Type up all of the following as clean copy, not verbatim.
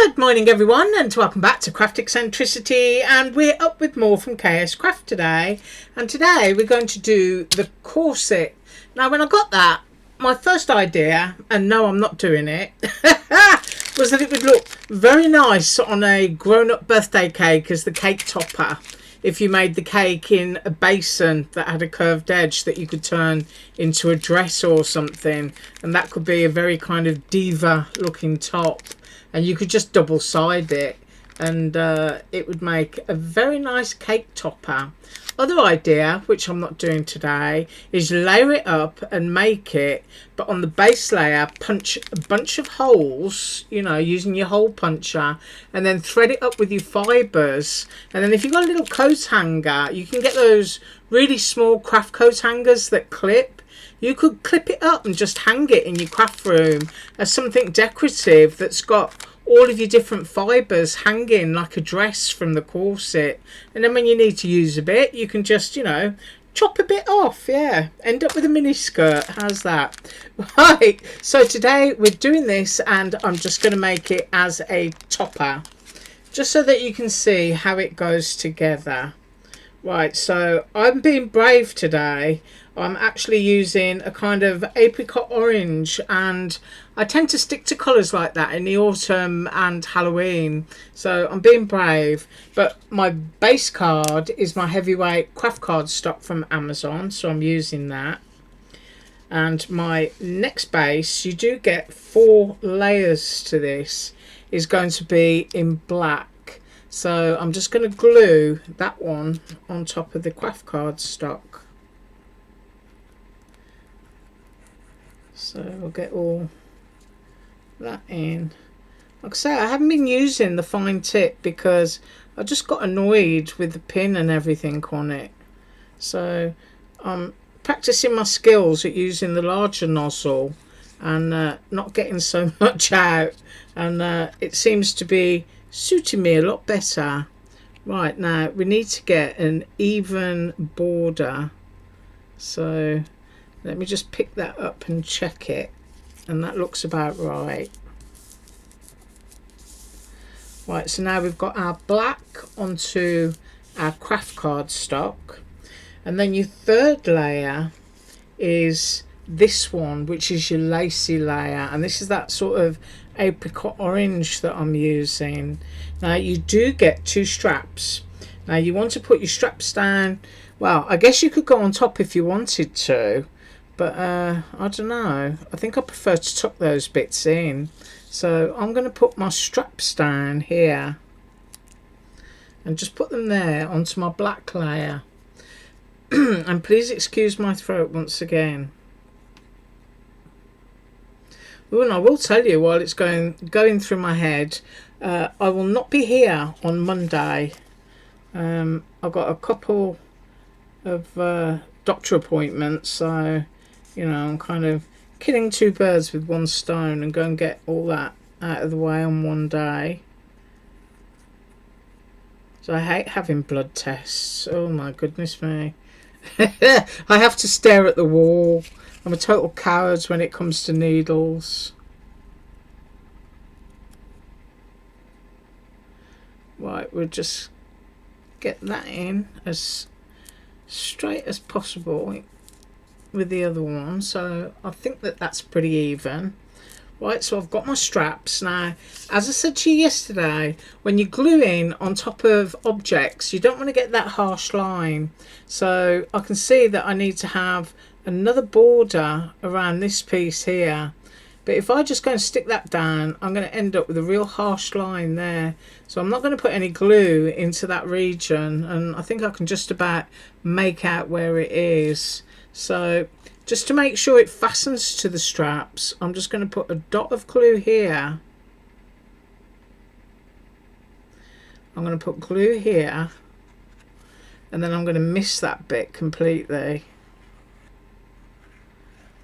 Good morning everyone, and welcome back to Craft Eccentricity, and we're up with more from KSCRAFT today. And today we're going to do the corset. Now when I got that, my first idea, and no I'm not doing it, was that it would look very nice on a grown-up birthday cake as the cake topper. If you made the cake in a basin that had a curved edge that you could turn into a dress or something, and that could be a very kind of diva looking top. And you could just double side it, and it would make a very nice cake topper. Other idea, which I'm not doing today, is layer it up and make it, but on the base layer punch a bunch of holes, you know, using your hole puncher, and then thread it up with your fibres. And then if you've got a little coat hanger, you can get those really small craft coat hangers that clip. You could clip it up and just hang it in your craft room as something decorative that's got all of your different fibres hanging like a dress from the corset. And then when you need to use a bit, you can just, you know, chop a bit off. Yeah, end up with a mini skirt. How's that? Right, so today we're doing this, and I'm just going to make it as a topper, just so that you can see how it goes together. Right, so I'm being brave today. I'm actually using a kind of apricot orange, and I tend to stick to colours like that in the autumn and Halloween, so I'm being brave. But my base card is my heavyweight craft card stock from Amazon, so I'm using that. And my next base, you do get 4 layers to this, is going to be in black. So I'm just going to glue that one on top of the craft card stock. So we'll get all that in. Like I say, I haven't been using the fine tip because I just got annoyed with the pin and everything on it. So I'm practicing my skills at using the larger nozzle and not getting so much out. And it seems to be suiting me a lot better. Right, now we need to get an even border. So let me just pick that up and check it, and that looks about right. Right, so now we've got our black onto our craft card stock, and then your third layer is this one, which is your lacy layer, and this is that sort of apricot orange that I'm using. Now you do get 2 straps. Now you want to put your straps down, well, I guess you could go on top if you wanted to, but I don't know, I think I prefer to tuck those bits in. So I'm going to put my straps down here and just put them there onto my black layer. And please excuse my throat once again. Oh, and I will tell you, while it's going through my head, I will not be here on Monday. I've got a couple of doctor appointments, so you know, I'm kind of killing 2 birds with 1 stone and go and get all that out of the way on one day. So I hate having blood tests. Oh my goodness me. I have to stare at the wall. I'm a total coward when it comes to needles. Right, we'll just get that in as straight as possible with the other one. So I think that that's pretty even. Right, so I've got my straps. Now, as I said to you yesterday, when you're gluing on top of objects, you don't want to get that harsh line. So I can see that I need to have another border around this piece here. But if I just go and stick that down, I'm going to end up with a real harsh line there. So I'm not going to put any glue into that region, and I think I can just about make out where it is. So just to make sure it fastens to the straps, I'm just going to put a dot of glue here. I'm going to put glue here, and then I'm going to miss that bit completely.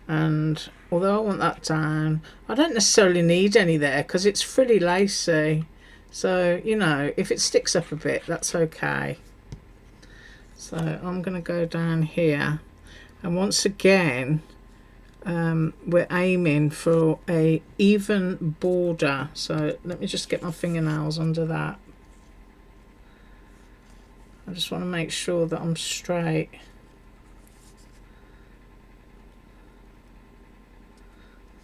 And although I want that down, I don't necessarily need any there because it's frilly lacy. So, you know, if it sticks up a bit, that's okay. So I'm going to go down here. And once again, we're aiming for a even border. So let me just get my fingernails under that. I just want to make sure that I'm straight.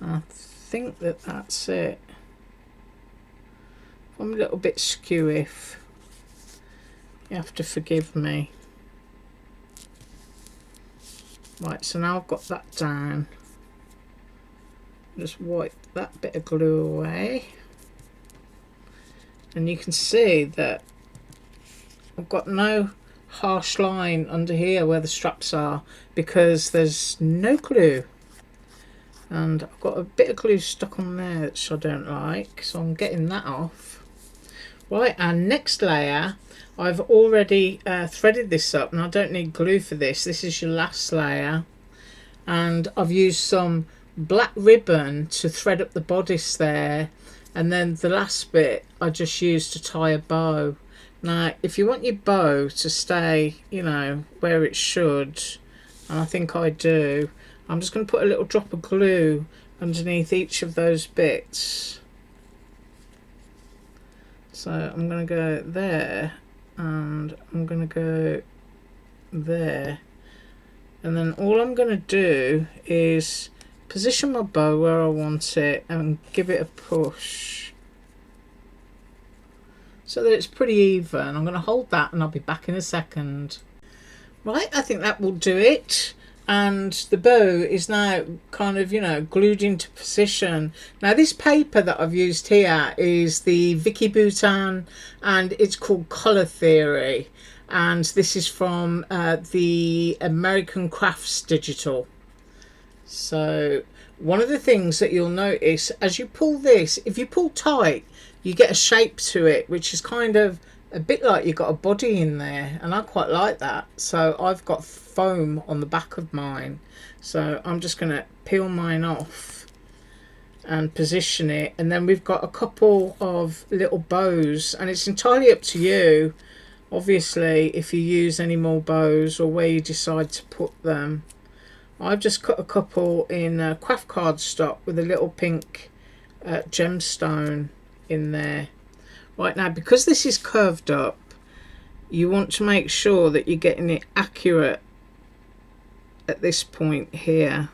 I think that that's it. I'm a little bit skew, you have to forgive me. Right, so now I've got that down. Just wipe that bit of glue away. And you can see that I've got no harsh line under here where the straps are because there's no glue. And I've got a bit of glue stuck on there which I don't like, so I'm getting that off. Right, and next layer, I've already threaded this up, and I don't need glue for this. This is your last layer, and I've used some black ribbon to thread up the bodice there, and then the last bit I just used to tie a bow. Now, if you want your bow to stay, you know, where it should, and I think I do, I'm just going to put a little drop of glue underneath each of those bits. So I'm going to go there, and I'm going to go there, and then all I'm going to do is position my bow where I want it and give it a push so that it's pretty even. I'm going to hold that and I'll be back in a second. Right, I think that will do it. And the bow is now kind of, you know, glued into position. Now this paper that I've used here is the Vicky Boutin, and it's called Colour Theory, and this is from the American Crafts Digital. So one of the things that you'll notice as you pull this, if you pull tight, you get a shape to it, which is kind of a bit like you've got a body in there, and I quite like that. So I've got foam on the back of mine, so I'm just going to peel mine off and position it, and then we've got a couple of little bows, and it's entirely up to you obviously if you use any more bows or where you decide to put them. I've just cut a couple in craft cardstock with a little pink gemstone in there. Right, now because this is curved up, you want to make sure that you're getting it accurate at this point here,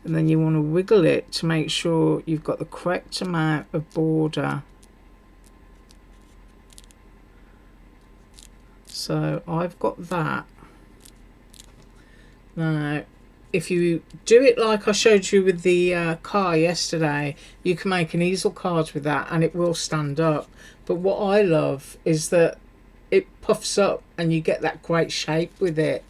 and then you want to wiggle it to make sure you've got the correct amount of border. So I've got that. Now if you do it like I showed you with the car yesterday, you can make an easel card with that and it will stand up. But what I love is that it puffs up and you get that great shape with it,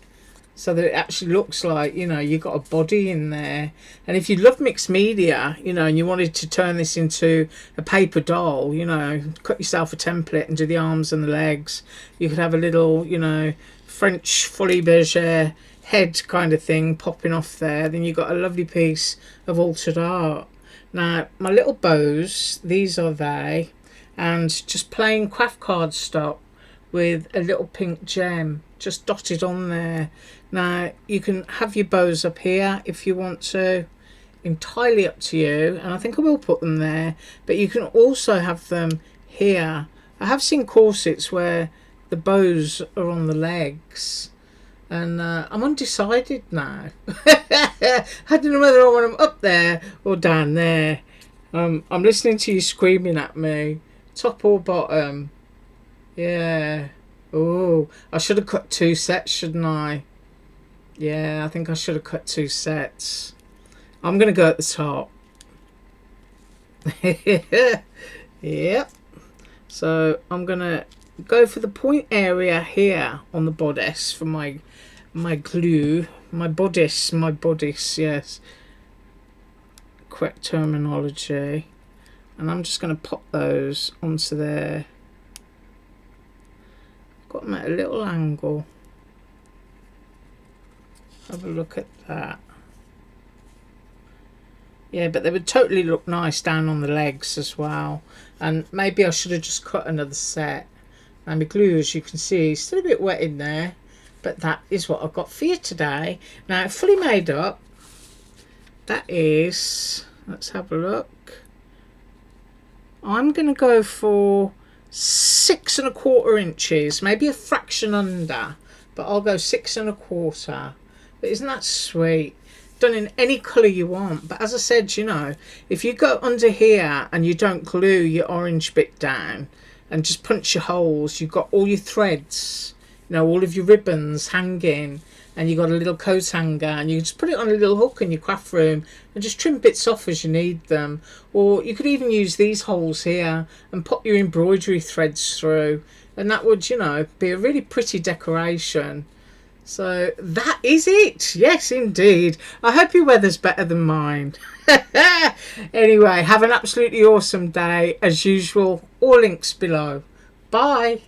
so that it actually looks like, you know, you've got a body in there. And if you love mixed media, you know, and you wanted to turn this into a paper doll, you know, cut yourself a template and do the arms and the legs, you could have a little, you know, French folie bergère head kind of thing popping off there. Then you've got a lovely piece of altered art. Now my little bows, these are they, and just plain craft cardstock with a little pink gem just dotted on there. Now you can have your bows up here if you want to, entirely up to you, and I think I will put them there, but you can also have them here. I have seen corsets where the bows are on the legs, and I'm undecided now. I don't know whether I want them up there or down there. I'm listening to you screaming at me, top or bottom. Yeah. Oh, I should have cut 2 sets, shouldn't I? Yeah, I think I should have cut 2 sets. I'm going to go at the top. Yep. So I'm going to go for the point area here on the bodice for my glue. My bodice, yes. Correct terminology. And I'm just going to pop those onto there. Got them at a little angle. Have a look at that. Yeah, but they would totally look nice down on the legs as well. And maybe I should have just cut another set. And my glue, as you can see, is still a bit wet in there. But that is what I've got for you today. Now, fully made up. that is, let's have a look. I'm going to go for 6¼ inches, maybe a fraction under, but I'll go 6¼ But isn't that sweet? Done in any colour you want. But as I said, you know, if you go under here and you don't glue your orange bit down and just punch your holes, you've got all your threads, you know, all of your ribbons hanging, and you've got a little coat hanger, and you can just put it on a little hook in your craft room and just trim bits off as you need them. Or you could even use these holes here and pop your embroidery threads through, and that would, you know, be a really pretty decoration. So that is it. Yes, indeed. I hope your weather's better than mine. Anyway, have an absolutely awesome day. As usual, all links below. Bye.